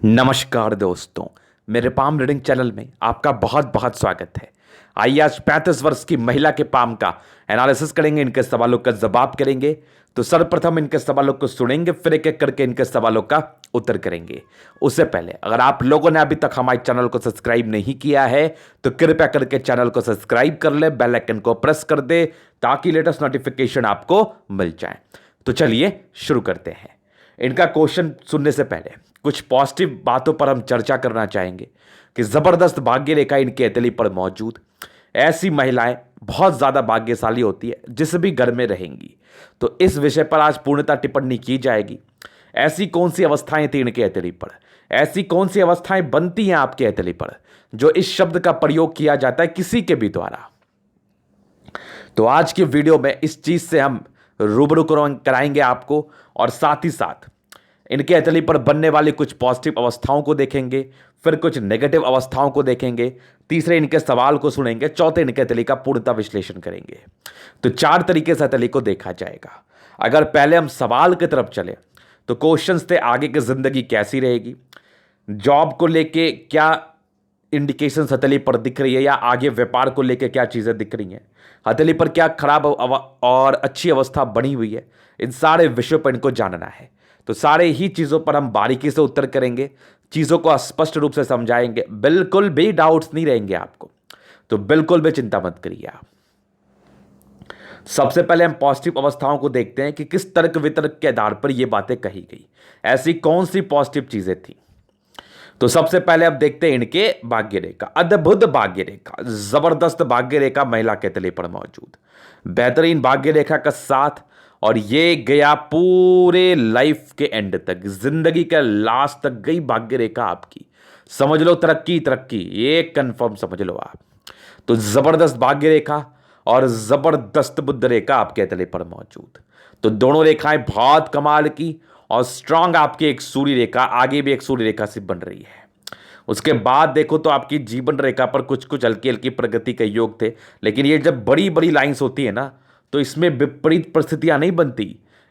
नमस्कार दोस्तों, मेरे पाम रीडिंग चैनल में आपका बहुत बहुत स्वागत है। आइए आज 35 वर्ष की महिला के पाम का एनालिसिस करेंगे, इनके सवालों का जवाब करेंगे। तो सर्वप्रथम इनके सवालों को सुनेंगे, फिर एक एक करके इनके सवालों का उत्तर करेंगे। उससे पहले अगर आप लोगों ने अभी तक हमारे चैनल को सब्सक्राइब नहीं किया है तो कृपया करके चैनल को सब्सक्राइब कर ले, बेल आइकन को प्रेस कर दे ताकि लेटेस्ट नोटिफिकेशन आपको मिल जाए। तो चलिए शुरू करते हैं। इनका क्वेश्चन सुनने से पहले कुछ पॉजिटिव बातों पर हम चर्चा करना चाहेंगे कि जबरदस्त भाग्य रेखा इनके हथेली पर मौजूद। ऐसी महिलाएं बहुत ज्यादा भाग्यशाली होती है जिस भी घर में रहेंगी। तो इस विषय पर आज पूर्णतः टिप्पणी की जाएगी। ऐसी कौन सी अवस्थाएं थी इनके हथेली पर, ऐसी कौन सी अवस्थाएं बनती हैं आपके हथेली पर जो इस शब्द का प्रयोग किया जाता है किसी के भी द्वारा। तो आज की वीडियो में इस चीज से हम रूबरू कराएंगे आपको, और साथ ही साथ इनके हथेली पर बनने वाली कुछ पॉजिटिव अवस्थाओं को देखेंगे, फिर कुछ नेगेटिव अवस्थाओं को देखेंगे, तीसरे इनके सवाल को सुनेंगे, चौथे इनके हथेली का पूर्णतः विश्लेषण करेंगे। तो चार तरीके से हथेली को देखा जाएगा। अगर पहले हम सवाल की तरफ चले तो क्वेश्चंस थे, आगे की जिंदगी कैसी रहेगी, जॉब को लेके क्या इंडिकेशन हथेली पर दिख रही है, या आगे व्यापार को लेके क्या चीजें दिख रही हैं, हथेली पर क्या खराब और अच्छी अवस्था बनी हुई है, इन सारे विषयों पर इनको जानना है। तो सारे ही चीजों पर हम बारीकी से उत्तर करेंगे, चीजों को स्पष्ट रूप से समझाएंगे, बिल्कुल भी डाउट्स नहीं रहेंगे आपको। तो बिल्कुल भी चिंता मत करिए आप। सबसे पहले हम पॉजिटिव अवस्थाओं को देखते हैं कि किस तर्क वितर्क के आधार पर यह बातें कही गई, ऐसी कौन सी पॉजिटिव चीजें थी। तो सबसे पहले अब देखते हैं इनके भाग्य रेखा। अद्भुत भाग्य रेखा, जबरदस्त भाग्य रेखा महिला के तले पर मौजूद, बेहतरीन भाग्य रेखा का साथ, और ये गया पूरे लाइफ के एंड तक, जिंदगी के लास्ट तक गई भाग्य रेखा आपकी। समझ लो तरक्की तरक्की, ये कंफर्म समझ लो आप। तो जबरदस्त भाग्य रेखा और जबरदस्त बुद्ध रेखा आपके तले पर मौजूद। तो दोनों रेखाएं बहुत कमाल की और स्ट्रांग आपकी एक सूर्य रेखा, आगे भी एक सूर्य रेखा से बन रही है। उसके बाद देखो तो आपकी जीवन रेखा पर कुछ कुछ हल्की हल्की प्रगति के योग थे, लेकिन ये जब बड़ी बड़ी लाइंस होती है ना तो इसमें विपरीत परिस्थितियां नहीं बनती,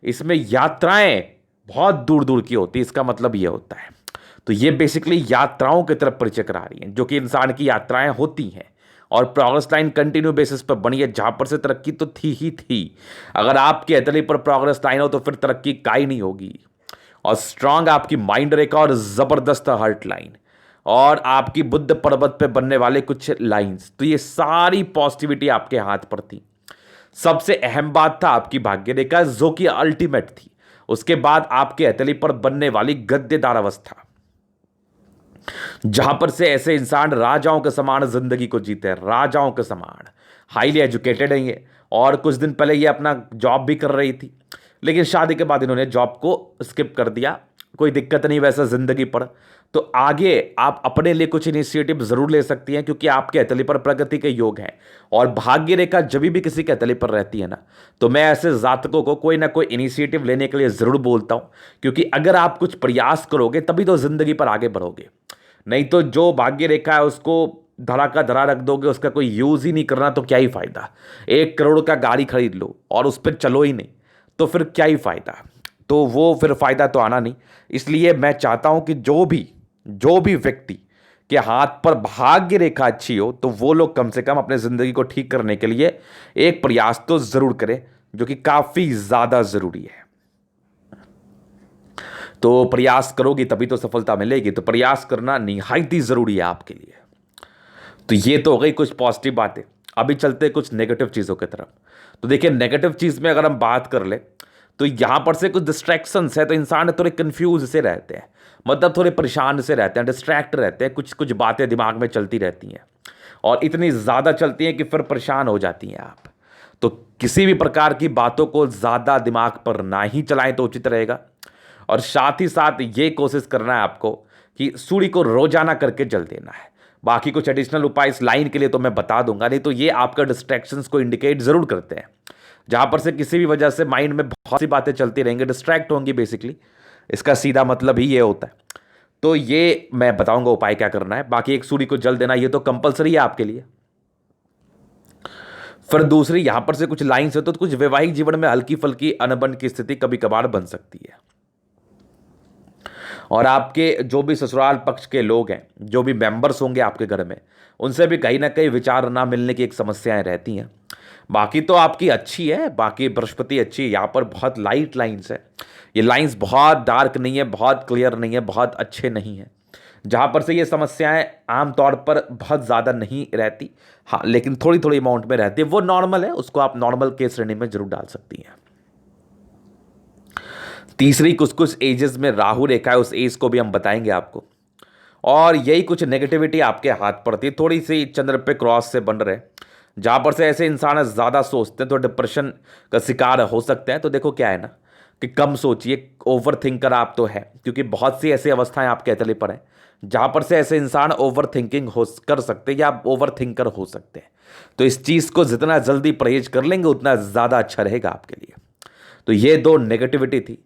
इसमें यात्राएं बहुत दूर दूर की होती है। इसका मतलब ये होता है, तो ये बेसिकली यात्राओं की तरफ परिचय करा रही हैं, जो कि इंसान की यात्राएं होती हैं। और प्रोग्रेस लाइन कंटिन्यू बेसिस पर बनी है, जहां पर से तरक्की तो थी ही थी। अगर आपके हथेली पर प्रोग्रेस लाइन हो तो फिर तरक्की काई नहीं होगी। और स्ट्रांग आपकी माइंड रेखा और जबरदस्त हार्ट लाइन और आपकी बुद्ध पर्वत पे बनने वाले कुछ लाइंस, तो ये सारी पॉजिटिविटी आपके हाथ पर थी। सबसे अहम बात था आपकी भाग्य रेखा जो कि अल्टीमेट थी। उसके बाद आपके हथेली पर बनने वाली गद्देदार अवस्था, जहां पर से ऐसे इंसान राजाओं के समान जिंदगी को जीते हैं, राजाओं के समान हाईली एजुकेटेड है ये। और कुछ दिन पहले ये अपना जॉब भी कर रही थी, लेकिन शादी के बाद इन्होंने जॉब को स्किप कर दिया। कोई दिक्कत नहीं वैसा जिंदगी पर। तो आगे आप अपने लिए कुछ इनिशिएटिव जरूर ले सकती हैं, क्योंकि आपके हथेली पर प्रगति के योग हैं। और भाग्य रेखा जब भी किसी के हथेली पर रहती है ना, तो मैं ऐसे जातकों को कोई ना कोई इनिशिएटिव लेने के लिए जरूर बोलता हूं, क्योंकि अगर आप कुछ प्रयास करोगे तभी तो जिंदगी पर आगे बढ़ोगे। नहीं तो जो भाग्य रेखा है उसको धरा का धरा रख दोगे, उसका कोई यूज ही नहीं करना तो क्या ही फायदा। 1 करोड़ का गाड़ी खरीद लो और उस पर चलो ही नहीं तो फिर क्या ही फायदा। तो वो फिर फायदा तो आना नहीं। इसलिए मैं चाहता हूं कि जो भी व्यक्ति के हाथ पर भाग्य रेखा अच्छी हो तो वो लोग कम से कम अपने जिंदगी को ठीक करने के लिए एक प्रयास तो जरूर करें, जो कि काफी ज्यादा जरूरी है। तो प्रयास करोगी तभी तो सफलता मिलेगी, तो प्रयास करना निहायत ही जरूरी है आपके लिए। तो ये तो हो गई कुछ पॉजिटिव बातें। अभी चलते कुछ नेगेटिव चीजों की तरफ। तो देखिए, नेगेटिव चीज में अगर हम बात कर ले तो यहां पर से कुछ डिस्ट्रैक्शंस है, तो इंसान थोड़े कंफ्यूज से रहते हैं, मतलब थोड़े परेशान से रहते हैं, डिस्ट्रैक्ट रहते हैं, कुछ कुछ बातें दिमाग में चलती रहती हैं और इतनी ज़्यादा चलती हैं कि फिर परेशान हो जाती हैं आप। तो किसी भी प्रकार की बातों को ज़्यादा दिमाग पर ना ही चलाएं तो उचित रहेगा। और साथ ही साथ ये कोशिश करना है आपको कि सूर्य को रोजाना करके जल देना है। बाकी कुछ एडिशनल उपाय इस लाइन के लिए तो मैं बता दूंगा, नहीं तो ये आपका डिस्ट्रैक्शंस को इंडिकेट जरूर करते हैं, जहां पर से किसी भी वजह से माइंड में बहुत सी बातें चलती रहेंगी, डिस्ट्रैक्ट होंगी। बेसिकली इसका सीधा मतलब ही ये होता है। तो ये मैं बताऊंगा उपाय क्या करना है। बाकी एक सूर्य को जल देना ये तो कंपलसरी है आपके लिए। फिर दूसरी, यहां पर से कुछ लाइन्स है तो कुछ वैवाहिक जीवन में हल्की फुल्की अनबन की स्थिति कभी कभार बन सकती है। और आपके जो भी ससुराल पक्ष के लोग हैं, जो भी मेंबर्स होंगे आपके घर में, उनसे भी कहीं ना कहीं विचार ना मिलने की एक समस्याएं रहती हैं। बाकी तो आपकी अच्छी है, बाकी बृहस्पति अच्छी है, यहाँ पर बहुत लाइट लाइंस है। ये लाइंस बहुत डार्क नहीं है, बहुत क्लियर नहीं है, बहुत अच्छे नहीं है, जहाँ पर से ये समस्याएं आमतौर पर बहुत ज़्यादा नहीं रहती। हाँ, लेकिन थोड़ी थोड़ी अमाउंट में रहती है, वो नॉर्मल है, उसको आप नॉर्मल के श्रेणी में जरूर डाल सकती हैं। तीसरी कुछ कुछ एजेस में राहु रेखा है, उस एज को भी हम बताएंगे आपको। और यही कुछ नेगेटिविटी आपके हाथ पड़ती है, थोड़ी सी चंद्र पे क्रॉस से बन रहे, जहाँ पर से ऐसे इंसान ज़्यादा सोचते हैं तो डिप्रेशन का शिकार हो सकते हैं। तो देखो क्या है ना कि कम सोचिए, ओवर थिंकर आप तो है, क्योंकि बहुत सी ऐसी अवस्थाएं आपके अतले पर हैं जहाँ पर से ऐसे इंसान ओवर थिंकिंग हो कर सकते हैं या ओवर थिंकर हो सकते हैं। तो इस चीज़ को जितना जल्दी परहेज कर लेंगे उतना ज़्यादा अच्छा रहेगा आपके लिए। तो ये दो नेगेटिविटी थी।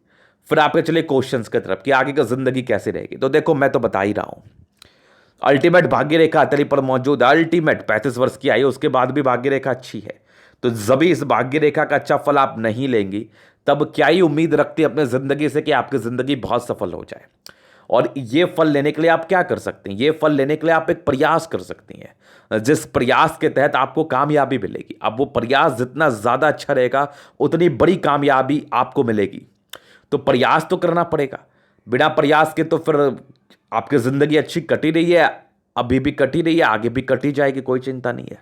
फिर आपके चलिए क्वेश्चंस की तरफ कि आगे का जिंदगी कैसी रहेगी। तो देखो, मैं तो बता ही रहा हूं, अल्टीमेट भाग्य रेखा अतरी पर मौजूद है। अल्टीमेट 35 वर्ष की आयु, उसके बाद भी भाग्य रेखा अच्छी है। तो जब इस भाग्य रेखा का अच्छा फल आप नहीं लेंगी, तब क्या ही उम्मीद रखती है अपने जिंदगी से कि आपकी जिंदगी बहुत सफल हो जाए। और ये फल लेने के लिए आप क्या कर सकते हैं? ये फल लेने के लिए आप एक प्रयास कर सकती हैं, जिस प्रयास के तहत आपको कामयाबी मिलेगी। अब वो प्रयास जितना ज़्यादा अच्छा रहेगा, उतनी बड़ी कामयाबी आपको मिलेगी। तो प्रयास तो करना पड़ेगा, बिना प्रयास के तो फिर आपकी ज़िंदगी अच्छी कटी रही है, अभी भी कटी रही है, आगे भी कटी जाएगी, कोई चिंता नहीं है।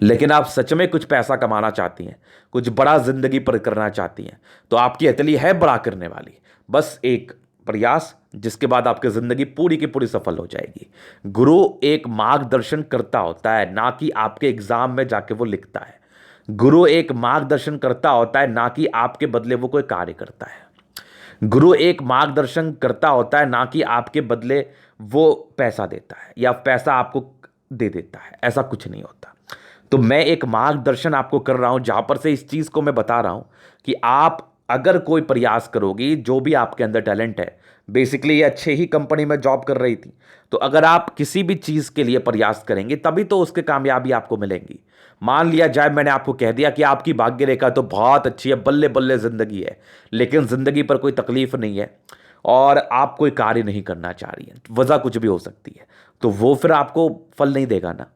लेकिन आप सच में कुछ पैसा कमाना चाहती हैं, कुछ बड़ा जिंदगी पर करना चाहती हैं, तो आपकी अतली है बड़ा करने वाली। बस एक प्रयास, जिसके बाद आपकी जिंदगी पूरी की पूरी सफल हो जाएगी। गुरु एक मार्गदर्शन करता होता है, ना कि आपके एग्जाम में जाके वो लिखता है। गुरु एक मार्गदर्शन करता होता है, ना कि आपके बदले वो कोई कार्य करता है। गुरु एक मार्गदर्शन करता होता है, ना कि आपके बदले वो पैसा देता है या पैसा आपको दे देता है, ऐसा कुछ नहीं होता। तो मैं एक मार्गदर्शन आपको कर रहा हूं, जहां पर से इस चीज को मैं बता रहा हूं कि आप अगर कोई प्रयास करोगी, जो भी आपके अंदर टैलेंट है, बेसिकली ये अच्छे ही कंपनी में जॉब कर रही थी, तो अगर आप किसी भी चीज के लिए प्रयास करेंगे तभी तो उसके कामयाबी आपको मिलेंगी। मान लिया जाए मैंने आपको कह दिया कि आपकी भाग्य रेखा तो बहुत अच्छी है, बल्ले बल्ले जिंदगी है, लेकिन जिंदगी पर कोई तकलीफ नहीं है और आप कोई कार्य नहीं करना चाह रही है, वजह कुछ भी हो सकती है, तो वो फिर आपको फल नहीं देगा ना।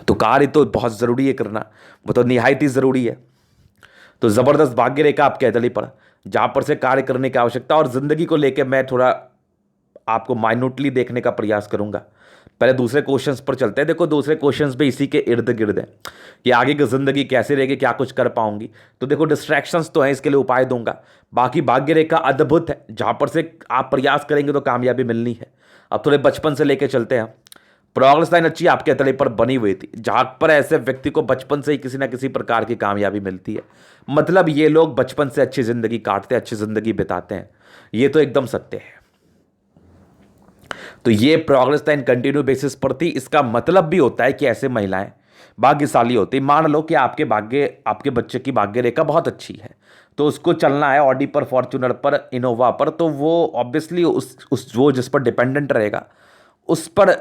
तो कार्य तो बहुत जरूरी है करना, वो तो निहायत ही जरूरी है। तो जबरदस्त भाग्य रेखा आपके अतली पर, जहां पर से कार्य करने की आवश्यकता। और जिंदगी को लेकर मैं थोड़ा आपको माइन्यूटली देखने का प्रयास करूंगा। पहले दूसरे क्वेश्चंस पर चलते हैं। देखो, दूसरे क्वेश्चंस भी इसी के इर्द गिर्द है कि आगे की जिंदगी कैसे रहेगी, क्या कुछ कर पाऊंगी। तो देखो, डिस्ट्रैक्शंस तो हैं, इसके लिए उपाय दूंगा। बाकी भाग्य रेखा अद्भुत है, जहां पर से आप प्रयास करेंगे तो कामयाबी मिलनी है। अब थोड़े बचपन से लेकर चलते हैं। प्रोग्रेस लाइन अच्छी आपके अतले पर बनी हुई थी, जहां पर ऐसे व्यक्ति को बचपन से ही किसी ना किसी प्रकार की कामयाबी मिलती है। मतलब ये लोग बचपन से अच्छी जिंदगी काटते हैं, अच्छी जिंदगी बिताते हैं, ये तो एकदम सत्य है। तो ये प्रोग्रेस लाइन कंटिन्यू बेसिस पर थी। इसका मतलब भी होता है कि ऐसे महिलाएं भाग्यशाली होती। मान लो कि आपके बच्चे की भाग्य रेखा बहुत अच्छी है, तो उसको चलना है ऑडी पर, फॉर्च्यूनर पर, इनोवा पर, तो वो ऑब्वियसली उस वो जिस पर डिपेंडेंट रहेगा, उस पर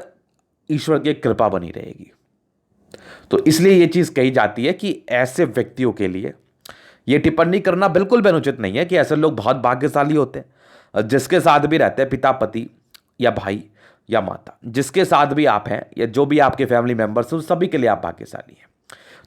ईश्वर की कृपा बनी रहेगी। तो इसलिए यह चीज कही जाती है कि ऐसे व्यक्तियों के लिए यह टिप्पणी करना बिल्कुल भी अनुचित नहीं है कि ऐसे लोग बहुत भाग्यशाली होते हैं। जिसके साथ भी रहते हैं, पिता, पति या भाई या माता, जिसके साथ भी आप हैं या जो भी आपके फैमिली मेंबर्स हैं, सभी के लिए आप भाग्यशाली हैं।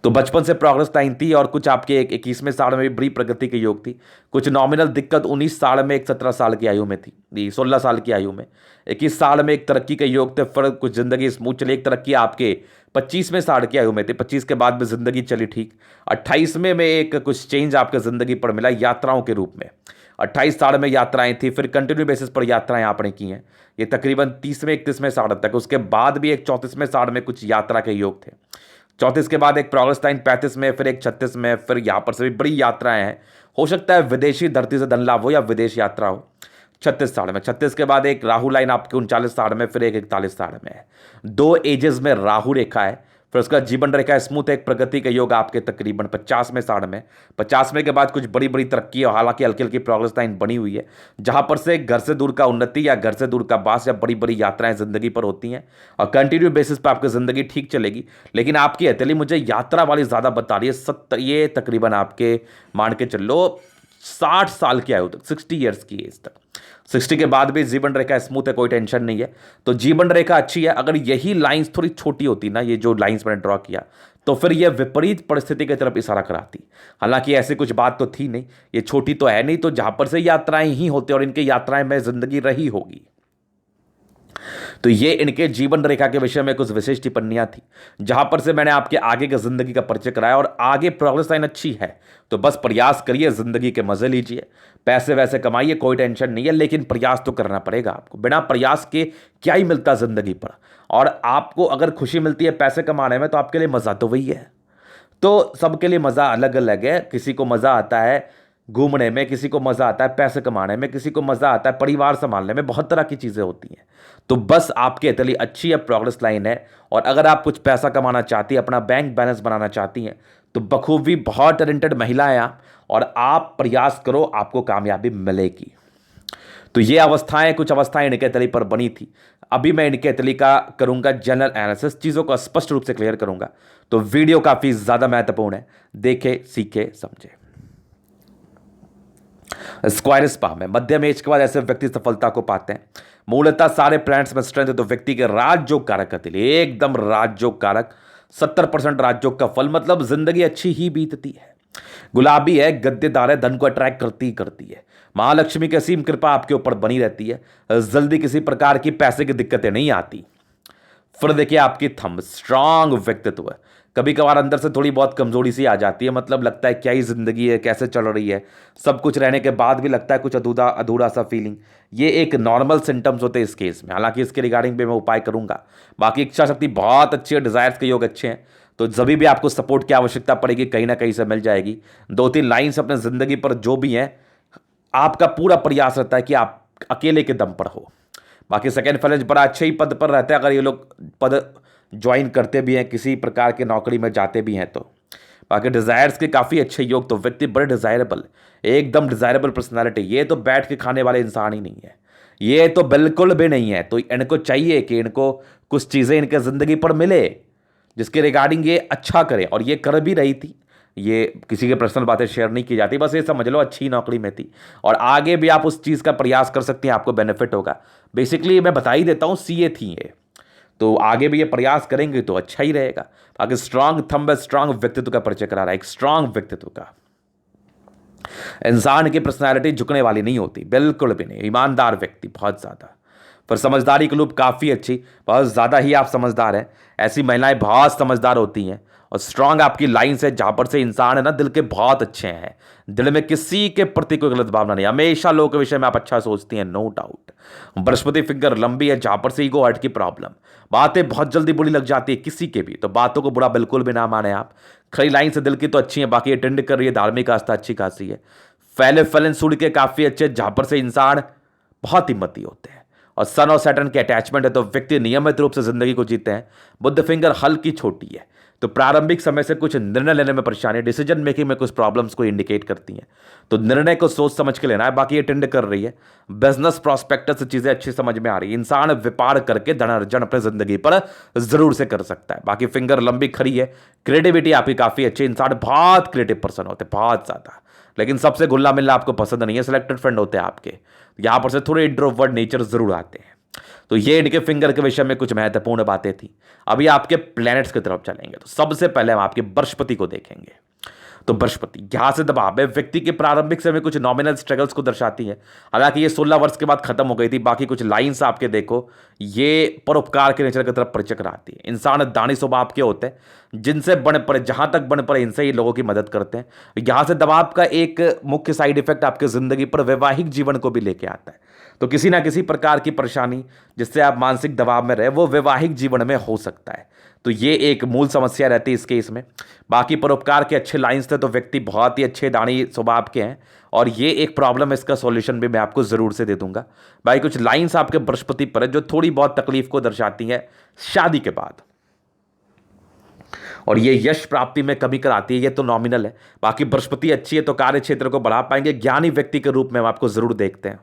तो बचपन से प्रोग्रेस लाइन थी और कुछ आपके 21वें साल में भी बड़ी प्रगति के योग थी। कुछ नॉमिनल दिक्कत 19 साल में, एक 17 साल की आयु में थी, 16 साल की आयु में, 21 साल में एक तरक्की के योग थे। फिर कुछ जिंदगी स्मूथ चली। एक तरक्की आपके 25वें साल की आयु में थी, 25 के बाद में जिंदगी चली ठीक। 28वें में एक कुछ चेंज आपके जिंदगी पर मिला यात्राओं के रूप में। 28 साल में यात्राएं थी, फिर कंटिन्यू बेसिस पर यात्राएं आपने की हैं, ये तकरीबन 30वें 31वें साल तक। उसके बाद भी एक 34वें साल में कुछ यात्रा के योग थे। 34 के बाद एक प्रोग्रेस लाइन 35 में, फिर एक 36 में, फिर यहाँ पर से भी बड़ी यात्राएं हैं। हो सकता है विदेशी धरती से धन लाभ हो या विदेश यात्रा हो। 36 साल में, 36 के बाद एक राहु लाइन आपके 39 साल में, फिर एक 41 साल में है। 2 एजेस में राहु रेखा है। फिर उसका जीवन रेखा स्मूथ, एक प्रगति का योग आपके तकरीबन 50वें साल में। 50वें के बाद कुछ बड़ी बड़ी तरक्की और हालांकि हल्की हल्की प्रोग्रेस लाइन बनी हुई है, जहां पर से घर से दूर का उन्नति या घर से दूर का बास या बड़ी बड़ी यात्राएं जिंदगी पर होती हैं और कंटिन्यू बेसिस पर आपकी जिंदगी ठीक चलेगी। लेकिन आपकी हथेली मुझे यात्रा वाली ज्यादा बता रही है। ये तकरीबन आपके मान के चलो 60 साल की आयु तक, 60 ईयर्स की एज तक, 60 के बाद भी जीवन रेखा स्मूथ है, कोई टेंशन नहीं है। तो जीवन रेखा अच्छी है। अगर यही लाइंस थोड़ी छोटी होती ना, ये जो लाइंस मैंने ड्रॉ किया, तो फिर यह विपरीत परिस्थिति की तरफ इशारा कराती। हालांकि ऐसी कुछ बात तो थी नहीं, ये छोटी तो है नहीं, तो जहां पर से यात्राएं ही होती और इनकी यात्राएं में जिंदगी रही होगी। तो ये इनके जीवन रेखा के विषय में कुछ विशेष टिप्पणियां थी, जहां पर से मैंने आपके आगे की जिंदगी का परिचय कराया। और आगे प्रोग्रेस लाइन अच्छी है, तो बस प्रयास करिए, जिंदगी के मजे लीजिए, पैसे वैसे कमाइए, कोई टेंशन नहीं है, लेकिन प्रयास तो करना पड़ेगा आपको। बिना प्रयास के क्या ही मिलता जिंदगी पर। और आपको अगर खुशी मिलती है पैसे कमाने में, तो आपके लिए मजा तो वही है। तो सबके लिए मजा अलग अलग है। किसी को मजा आता है घूमने में, किसी को मजा आता है पैसे कमाने में, किसी को मजा आता है परिवार संभालने में, बहुत तरह की चीजें होती हैं। तो बस आपकी इतनी अच्छी है, प्रोग्रेस लाइन है। और अगर आप कुछ पैसा कमाना चाहती हैं, अपना बैंक बैलेंस बनाना चाहती हैं, तो बखूबी बहुत टैलेंटेड महिला है आप, और आप प्रयास करो, आपको कामयाबी मिलेगी। तो ये अवस्थाएं, कुछ अवस्थाएं इनके तली पर बनी थी। अभी मैं इनके तली का करूंगा जनरल एनालिसिस, चीजों को स्पष्ट रूप से क्लियर करूंगा। तो वीडियो काफी ज्यादा महत्वपूर्ण है, देखे सीखे समझे। स्क्वायरस पा में मध्यम एज के बाद ऐसे व्यक्ति सफलता को पाते हैं। मूलतः सारे प्लैनेट्स में स्ट्रेंथ है, तो व्यक्ति के राजयोग कारक होते हैं, एकदम राजयोग कारक, 70% राजयोग का फल, मतलब जिंदगी अच्छी ही बीतती है। गुलाबी है, गद्देदार है, धन को अट्रैक्ट करती है। महालक्ष्मी की असीम कृपा आपके ऊपर बनी रहती है, जल्दी किसी प्रकार की पैसे की दिक्कतें नहीं आती। फिर देखिए आपकी थंब, स्ट्रांग व्यक्तित्व है। कभी कभार अंदर से थोड़ी बहुत कमजोरी सी आ जाती है, मतलब लगता है क्या ही जिंदगी है, कैसे चल रही है, सब कुछ रहने के बाद भी लगता है कुछ अधूरा अधूरा सा फीलिंग। ये एक नॉर्मल सिम्टम्स होते हैं इस केस में। हालांकि इसके रिगार्डिंग भी मैं उपाय करूंगा। बाकी इच्छा शक्ति बहुत अच्छी है, डिजायर्स के योग अच्छे हैं, तो जब भी आपको सपोर्ट की आवश्यकता पड़ेगी कहीं ना कहीं से मिल जाएगी। 2-3 लाइन्स अपने जिंदगी पर जो भी हैं, आपका पूरा प्रयास रहता है कि आप अकेले के दम पर हो। बाकी सेकेंड फ्लैश बड़ा अच्छे ही पद पर रहता है, अगर ये लोग पद ज्वाइन करते भी हैं, किसी प्रकार के नौकरी में जाते भी हैं तो। बाकी डिजायर्स के काफ़ी अच्छे योग, तो व्यक्ति बड़े डिजायरेबल, एकदम डिजायरेबल पर्सनालिटी। ये तो बैठ के खाने वाले इंसान ही नहीं है, ये तो बिल्कुल भी नहीं है। तो इनको चाहिए कि इनको कुछ चीज़ें इनके ज़िंदगी पर मिले जिसके रिगार्डिंग ये अच्छा करें, और ये कर भी रही थी। ये किसी के पर्सनल बातें शेयर नहीं की जाती, बस ये समझ लो अच्छी नौकरी में थी, और आगे भी आप उस चीज़ का प्रयास कर सकती हैं, आपको बेनिफिट होगा। बेसिकली मैं बता ही देता हूँ, सीए थी ये, तो आगे भी ये प्रयास करेंगे तो अच्छा ही रहेगा। आगे स्ट्रांग थंब, स्ट्रांग व्यक्तित्व का परिचय करा रहा है, एक स्ट्रांग व्यक्तित्व का। इंसान की पर्सनैलिटी झुकने वाली नहीं होती, बिल्कुल भी नहीं। ईमानदार व्यक्ति बहुत ज़्यादा, पर समझदारी की लूप काफ़ी अच्छी, बहुत ज़्यादा ही आप समझदार हैं। ऐसी महिलाएं बहुत समझदार होती हैं। और स्ट्रांग आपकी लाइन्स है, जहाँ पर से इंसान है ना, दिल के बहुत अच्छे हैं, दिल में किसी के प्रति कोई गलत भावना नहीं, हमेशा लोगों के विषय में आप अच्छा सोचती हैं, नो डाउट। बृहस्पति फिंगर लंबी है, जहाँ पर से ईगो हर्ट की प्रॉब्लम, बातें बहुत जल्दी बुरी लग जाती है किसी के भी, तो बातों को बुरा बिल्कुल भी ना माने आप। खरी लाइन से दिल की तो अच्छी है, बाकी अटेंड कर रही है, धार्मिक आस्था अच्छी खासी है। फैले फैलन सूर्य के काफ़ी अच्छे, जहाँ पर से इंसान बहुत हिम्मती होते हैं। और सन और सैटर्न के अटैचमेंट है, तो व्यक्ति नियमित रूप से जिंदगी को जीते हैं। बुध फिंगर हल्की छोटी है, तो प्रारंभिक समय से कुछ निर्णय लेने में परेशानी, डिसीजन मेकिंग में कुछ प्रॉब्लम्स को इंडिकेट करती हैं, तो निर्णय को सोच समझ के लेना है। बाकी ये अटेंड कर रही है, बिजनेस प्रॉस्पेक्टस से चीजें अच्छी समझ में आ रही है। इंसान व्यापार करके धन अर्जन अपने जिंदगी पर जरूर से कर सकता है। बाकी फिंगर लंबी खरी है, क्रिएटिविटी आपकी काफी अच्छी, इंसान बहुत क्रिएटिव पर्सन होते हैं, बहुत ज्यादा। लेकिन सबसे घुलना मिलना आपको पसंद नहीं है, सिलेक्टेड फ्रेंड होते हैं आपके, यहां पर से थोड़े इंट्रोवर्ट नेचर जरूर आते हैं। तो ये इनके फिंगर के विषय में कुछ महत्वपूर्ण बातें थी। अभी आपके प्लैनेट्स की तरफ चलेंगे, तो सबसे पहले हम आपके बृहस्पति को देखेंगे। तो बृहस्पति यहां से दबाव है, व्यक्ति के प्रारंभिक समय कुछ नॉमिनल स्ट्रगल्स को दर्शाती है। हालांकि ये 16 वर्ष के बाद खत्म हो गई थी। बाकी कुछ लाइंस आपके देखो, ये परोपकार के नेचर की तरफ परिचय कराती है। इंसान दानी स्वभाव के होते हैं, जिनसे बन पड़े, जहां तक बन पड़े, इनसे ही लोगों की मदद करते हैं। यहां से दबाव का एक मुख्य साइड इफेक्ट आपके जिंदगी पर वैवाहिक जीवन को भी लेके आता है। तो किसी ना किसी प्रकार की परेशानी जिससे आप मानसिक दबाव में रहे, वो वैवाहिक जीवन में हो सकता है। तो ये एक मूल समस्या रहती है इस केस में। बाकी परोपकार के अच्छे लाइंस थे, तो व्यक्ति बहुत ही अच्छे दानी स्वभाव के हैं, और ये एक प्रॉब्लम है, इसका सॉल्यूशन भी मैं आपको जरूर से दे दूंगा। भाई कुछ लाइंस आपके बृहस्पति पर है जो थोड़ी बहुत तकलीफ को दर्शाती है शादी के बाद, और ये यश प्राप्ति में कमी कराती है। ये तो नॉमिनल है। बाकी बृहस्पति अच्छी है तो कार्य क्षेत्र को बढ़ा पाएंगे, ज्ञानी व्यक्ति के रूप में हम आपको जरूर देखते हैं।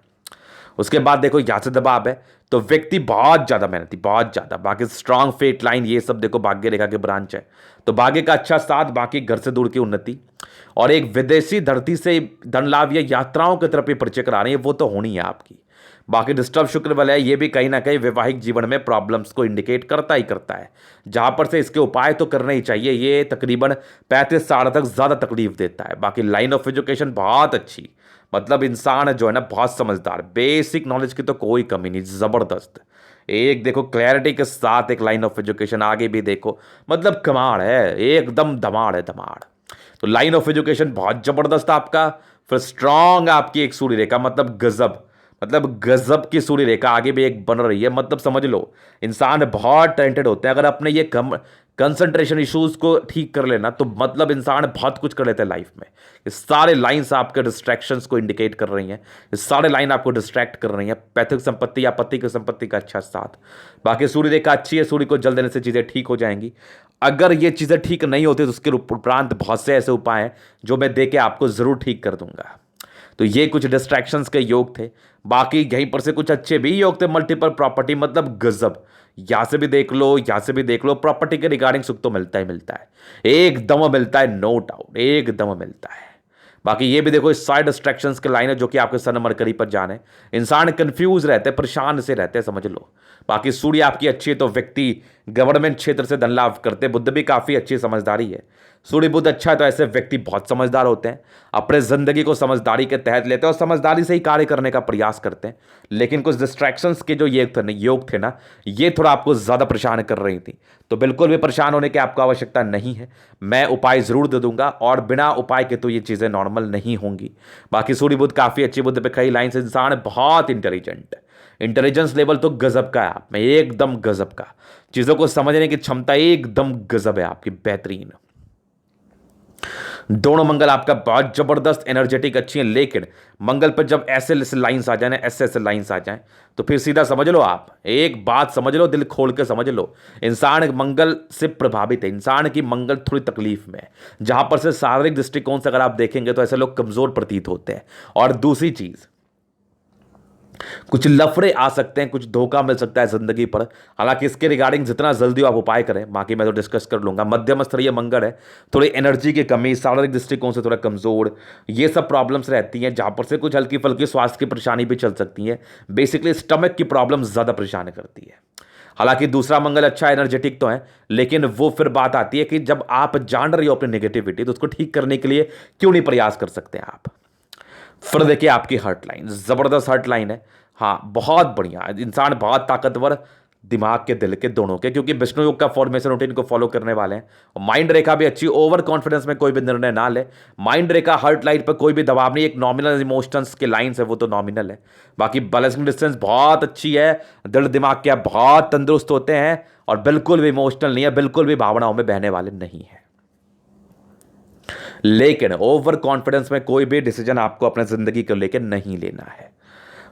उसके बाद देखो यहाँ से दबाव है, तो व्यक्ति बहुत ज़्यादा मेहनती, बहुत ज़्यादा। बाकी स्ट्रांग फेट लाइन ये सब देखो भाग्य रेखा के ब्रांच है, तो भाग्य का अच्छा साथ, बाकी घर से दूर की उन्नति और एक विदेशी धरती से धन लाभ या यात्राओं की तरफ ये परिचय करा रही है, वो तो होनी है आपकी। बाकी डिस्टर्ब शुक्र बल है, ये भी कहीं ना कहीं वैवाहिक जीवन में प्रॉब्लम्स को इंडिकेट करता ही करता है, जहां पर से इसके उपाय तो करने ही चाहिए। ये तकरीबन 35 साल तक ज़्यादा तकलीफ देता है। बाकी लाइन ऑफ एजुकेशन बहुत अच्छी, मतलब इंसान जो है ना बहुत समझदार, बेसिक नॉलेज की तो कोई कमी नहीं, ज़बरदस्त। एक देखो क्लैरिटी के साथ एक लाइन ऑफ एजुकेशन, आगे भी देखो मतलब कमाल है, एकदम धमाड़ है, धमाड़। तो लाइन ऑफ एजुकेशन बहुत ज़बरदस्त आपका। फिर स्ट्रांग आपकी एक सूर्य रेखा, मतलब गजब, मतलब गजब की सूर्य रेखा आगे भी एक बन रही है। मतलब समझ लो इंसान बहुत टैलेंटेड होते हैं, अगर अपने ये कंसंट्रेशन इश्यूज को ठीक कर लेना तो मतलब इंसान बहुत कुछ कर लेते हैं लाइफ में। ये सारे लाइंस आपके डिस्ट्रैक्शंस को इंडिकेट कर रही हैं, ये सारे लाइन आपको डिस्ट्रैक्ट कर रही हैं। पैतृक संपत्ति या पति की संपत्ति का अच्छा साथ, बाकी सूर्य रेखा अच्छी है, सूर्य को जल देने से चीज़ें ठीक हो जाएंगी। अगर ये चीज़ें ठीक नहीं होती तो उसके उपरांत बहुत से ऐसे उपाय हैं जो मैं दे के आपको ज़रूर ठीक कर दूंगा। तो ये कुछ डिस्ट्रैक्शंस के योग थे। बाकी यहीं पर से कुछ अच्छे भी योग थे, मल्टीपल प्रॉपर्टी, मतलब गजब। यहां से भी देख लो, यहां से भी देख लो, प्रॉपर्टी के रिगार्डिंग सुख तो मिलता ही मिलता है, एकदम मिलता है, नो डाउट, एकदम मिलता है। बाकी ये भी देखो, इस साइड डिस्ट्रैक्शंस के लाइन है जो कि आपके सन मरकरी पर जाने, इंसान कंफ्यूज रहते हैं, परेशान से रहते हैं, समझ लो। बाकी सूर्य आपकी अच्छी है तो व्यक्ति गवर्नमेंट क्षेत्र से धन लाभ करते, बुद्ध भी काफी अच्छी समझदारी है। सूर्य बुद्ध अच्छा है तो ऐसे व्यक्ति बहुत समझदार होते हैं, अपने जिंदगी को समझदारी के तहत लेते हैं और समझदारी से ही कार्य करने का प्रयास करते हैं। लेकिन कुछ डिस्ट्रैक्शंस के जो योग थे ना, ये थोड़ा आपको ज्यादा परेशान कर रही थी, तो बिल्कुल भी परेशान होने की आपको आवश्यकता नहीं है। मैं उपाय जरूर दे दूंगा और बिना उपाय के तो ये चीजें नॉर्मल नहीं होंगी। बाकी सूर्य बुद्ध काफी अच्छी, बुद्ध पे कई लाइन से इंसान बहुत इंटेलिजेंट, इंटेलिजेंस लेवल तो गजब का है आप में, एकदम गजब का। चीजों को समझने की क्षमता एकदम गजब है आपकी, बेहतरीन। दोनों मंगल आपका बहुत जबरदस्त, एनर्जेटिक अच्छी है। लेकिन मंगल पर जब ऐसे लाइंस आ जाए ना, ऐसे ऐसे लाइंस आ जाए, तो फिर सीधा समझ लो, आप एक बात समझ लो, दिल खोल के समझ लो, इंसान मंगल से प्रभावित है, इंसान की मंगल थोड़ी तकलीफ में है। जहां पर से शारीरिक दृष्टिकोण से अगर आप देखेंगे तो ऐसे लोग कमजोर प्रतीत होते हैं। और दूसरी चीज, कुछ लफड़े आ सकते हैं, कुछ धोखा मिल सकता है जिंदगी पर। हालांकि इसके रिगार्डिंग जितना जल्दी आप उपाय करें, बाकी मैं तो डिस्कस कर लूंगा। मध्यम स्तरीय मंगल है, थोड़ी एनर्जी की कमी, शारीरिक दृष्टिकोण से थोड़ा कमजोर, ये सब प्रॉब्लम्स रहती हैं, जहां पर से कुछ हल्की फुल्की स्वास्थ्य की परेशानी भी चल सकती है। बेसिकली स्टमक की प्रॉब्लम ज्यादा परेशान करती है। हालांकि दूसरा मंगल अच्छा एनर्जेटिक तो है, लेकिन वो फिर बात आती है कि जब आप जान रही हो अपनी नेगेटिविटी, तो उसको ठीक करने के लिए क्यों नहीं प्रयास कर सकते हैं आप। फिर देखिए आपकी हर्ट लाइन, जबरदस्त हर्ट लाइन है, हाँ बहुत बढ़िया। इंसान बहुत ताकतवर, दिमाग के दिल के दोनों के, क्योंकि विष्णु योग का फॉर्मेशन रूटीन को फॉलो करने वाले हैं। और माइंड रेखा भी अच्छी, ओवर कॉन्फिडेंस में कोई भी निर्णय ना ले। माइंड रेखा हर्ट लाइन पर कोई भी दबाव नहीं, एक नॉमिनल इमोशंस के लाइंस है, वो तो नॉमिनल है। बाकी बैलेंसिंग डिस्टेंस बहुत अच्छी है, दिल दिमाग के आप बहुत तंदुरुस्त होते हैं और बिल्कुल भी इमोशनल नहीं है, बिल्कुल भी भावनाओं में बहने वाले नहीं है। लेकिन ओवर कॉन्फिडेंस में कोई भी डिसीजन आपको अपने जिंदगी को लेकर नहीं लेना है।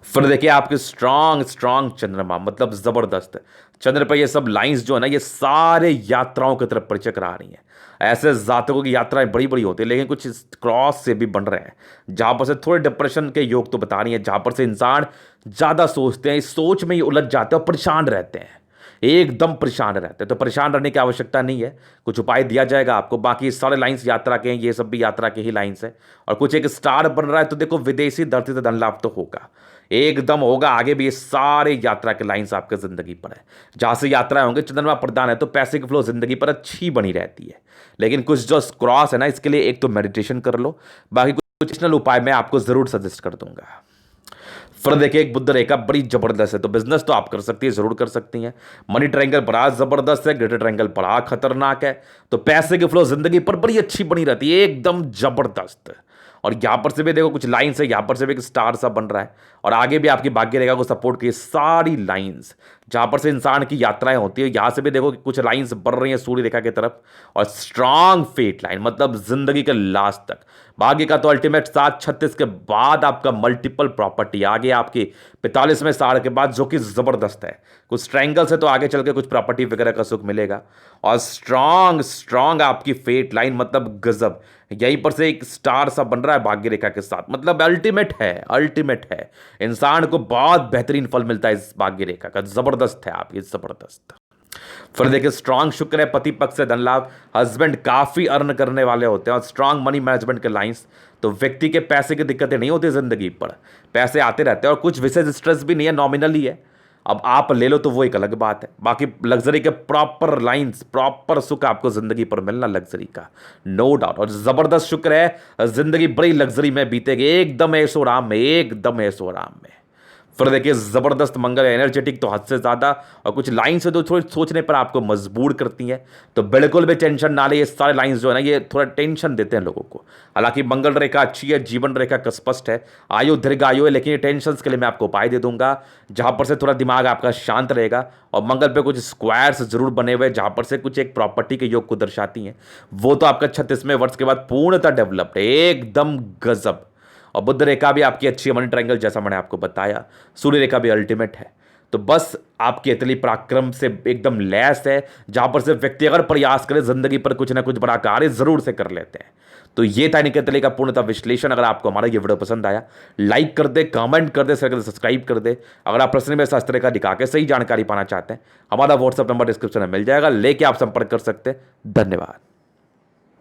फिर देखिए आपके स्ट्रांग स्ट्रांग चंद्रमा, मतलब जबरदस्त। चंद्र पर ये सब लाइंस जो है ना, ये सारे यात्राओं की तरफ परिचय करा रही हैं। ऐसे जातकों की यात्राएं बड़ी बड़ी होती है, लेकिन कुछ क्रॉस से भी बन रहे हैं, जहां पर से थोड़े डिप्रेशन के योग तो बता रही हैं, जहां पर से इंसान ज्यादा सोचते हैं, इस सोच में ही उलझ जाते हैं और परेशान रहते हैं, एकदम परेशान रहते हैं। तो परेशान रहने की आवश्यकता नहीं है, कुछ उपाय दिया जाएगा आपको। बाकी सारे लाइंस यात्रा के हैं, ये सब भी यात्रा के ही लाइंस है। और कुछ एक स्टार बन रहा है, तो देखो विदेशी धरती से धन लाभ तो होगा, एकदम होगा। आगे भी ये सारे यात्रा के लाइंस आपके जिंदगी पर है, जहां से यात्राएं होंगे, चंद्रमा प्रदान है, तो पैसे की फ्लो जिंदगी पर अच्छी बनी रहती है। लेकिन कुछ जो क्रॉस है ना, इसके लिए एक तो मेडिटेशन कर लो, बाकी कुछ एडिशनल उपाय मैं आपको जरूर सजेस्ट कर दूंगा। फिर देखिए एक बुद्ध रेखा बड़ी जबरदस्त है, तो बिजनेस तो आप कर सकती है, जरूर कर सकती हैं। मनी ट्रायंगल बड़ा जबरदस्त है, ग्रेटर ट्रायंगल बड़ा खतरनाक है, तो पैसे की फ्लो जिंदगी पर बड़ी अच्छी बनी रहती है, एकदम जबरदस्त। और यहां पर से भी देखो कुछ लाइंस है, यहां पर से भी एक स्टार सा बन रहा है, और आगे भी आपकी भाग्य रेखा को सपोर्ट की सारी लाइंस जहां पर से इंसान की यात्राएं होती है। यहां से भी देखो कि कुछ लाइंस बढ़ रही हैं सूर्य रेखा की तरफ, और स्ट्रांग फेट लाइन, मतलब जिंदगी के लास्ट तक। भाग्य का तो अल्टीमेट 736 के बाद आपका मल्टीपल प्रॉपर्टी आ गया आपकी 45वें साल के बाद, जो कि जबरदस्त है। कुछ स्ट्रैंगल से तो आगे चल के कुछ प्रॉपर्टी वगैरह का सुख मिलेगा, और स्ट्रांग स्ट्रांग आपकी फेट लाइन, मतलब गजब। यहीं पर से एक स्टार सा बन रहा है भाग्य रेखा के साथ, मतलब अल्टीमेट है, अल्टीमेट है। इंसान को बहुत बेहतरीन फल मिलता है इस भाग्य रेखा का, जबरदस्त है आपकी, जबरदस्त। फिर देखिए स्ट्रांग शुक्र है, पति पक्ष से धन लाभ, हस्बैंड काफी अर्न करने वाले होते हैं, और स्ट्रांग मनी मैनेजमेंट के लाइंस, तो व्यक्ति के पैसे की दिक्कतें नहीं होती जिंदगी पर, पैसे आते रहते हैं, और कुछ विशेष स्ट्रेस भी नहीं है, नॉमिनली है। अब आप ले लो तो वो एक अलग बात है। बाकी लग्जरी के प्रॉपर लाइंस, प्रॉपर सुख आपको जिंदगी पर मिलना लग्जरी का, नो डाउट। और जबरदस्त शुक्र है, जिंदगी बड़ी लग्जरी में बीतेगी, एकदम ऐशो आराम में, एकदम ऐशो आराम में। फिर देखिए जबरदस्त मंगल, एनर्जेटिक तो हद से ज्यादा, और कुछ लाइन से जो थोड़ी सोचने पर आपको मजबूर करती हैं, तो बिल्कुल भी टेंशन ना ले। ये सारे लाइंस जो है ना, ये थोड़ा टेंशन देते हैं लोगों को। हालांकि मंगल रेखा अच्छी है, जीवन रेखा का स्पष्ट है, आयु दीर्घ आयु है, लेकिन ये टेंशन के लिए मैं आपको उपाय दे दूंगा, जहां पर से थोड़ा दिमाग आपका शांत रहेगा। और मंगल पे कुछ स्क्वायर्स जरूर बने हुए, जहां पर से कुछ एक प्रॉपर्टी के योग को दर्शाती हैं, वो तो आपका 36वें वर्ष के बाद पूर्णतः डेवलप्ड है, एकदम गजब। और बुध रेखा भी आपकी अच्छी है, मनी ट्रायंगल जैसा मैंने आपको बताया, सूर्य रेखा भी अल्टीमेट है। तो बस आपकी इतनी पराक्रम से एकदम लैस है, जहां पर से व्यक्ति अगर प्रयास करे जिंदगी पर कुछ ना कुछ बड़ा कार्य जरूर से कर लेते हैं। तो ये था इनके तले का पूर्णतः विश्लेषण। अगर आपको हमारा ये वीडियो पसंद आया, लाइक कर दे, कमेंट कर दे, शेयर कर दे, सब्सक्राइब कर दे। अगर आप प्रश्न में शास्त्र का दिखा के सही जानकारी पाना चाहते हैं, हमारा व्हाट्सएप नंबर डिस्क्रिप्शन में मिल जाएगा, लेके आप संपर्क कर सकते हैं। धन्यवाद।